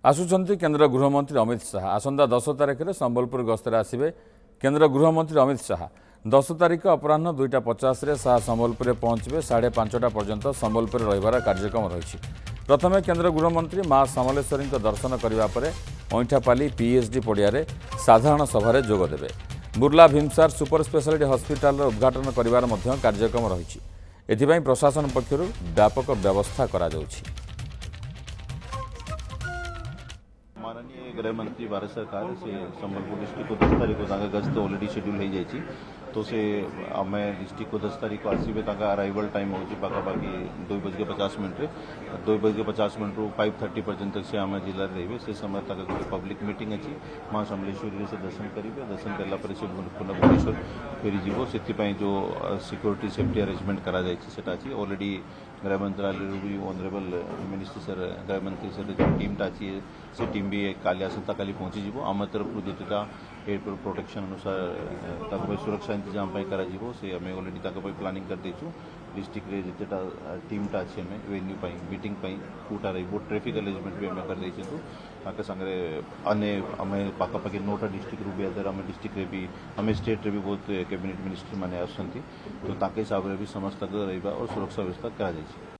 आसुचंती केंद्र गृहमंत्री अमित शाह आसंता 10 तारिख में संबलपुर गस्तर आसवे। केंद्र गृहमंत्री अमित शाह 10 तारिख अपराह 2:50 शाह संबलपुर पहुंचे 5:30 पर्यंत संबलपुर रहिबार कार्यक्रम रही। प्रथमे केंद्र गृहमंत्री मां समलेश्वरी दर्शन करने पर अईठापाली पीएचडी पड़िया साधारण सभा जोगदेवे। बुर्ला भीमसार सुपर स्पेशलिटी हॉस्पिटल उद्घाटन कर कार्यक्रम रही। एथिपाई प्रशासन पक्षर व्यापक व्यवस्था करा जाउछि। माननीय गृह मंत्री भारत सरकार से संबलपुर डिस्ट्रिक्ट को 10 तारीख को गस्त ऑलरेडी शेड्यूल हो जाए तो से आम डिस्ट्रिक्ट को 10 तारीख को आसवे अराइवल टाइम हो पाखापाखि 2:50 2:50 रू 5:30 पर्यंत से आम जिले रे से समय गोटे पब्लिक मीटिंग अच्छी माँ समलेश्वरी से दर्शन करेंगे। दर्शन कलापर से पुनः भुवनेश्वर फेरीज से जो सिक्योरिटी सेफ्टी अरेंजमेंट करा अच्छी ऑलरेडी गृह मंत्रालय भी ऑनरेबल मिनिस्टर सर गृह मंत्री सर जो टीमटा अच्छी से टीम भी काली आसंता काली पहुँची आम तरफ जितेटा एयरपोर्ट प्रोटेक्शन अनुसार सुरक्षा इंतजाम करा से आम ऑलरेडी प्लानिंग कर देचु। डिस्ट्रिक्ट रे जितेटा टीमटा अच्छी आम वेन्यू मीटिंग कूटा रही ट्रैफिक अरेंजमेंट भी आम कर देचु। ताके संगे अने आम पाखापाखि 9टा डिस्ट्रिक्ट रू भी अदर आम डिस्ट्रिक्ट रे भी आम स्टेट रे भी बहुत कैबिनेट मिनिस्टर माने आसछंती तो ताके हिसाब रे भी समस्त रहिबा और सुरक्षा व्यवस्था करा जायछि।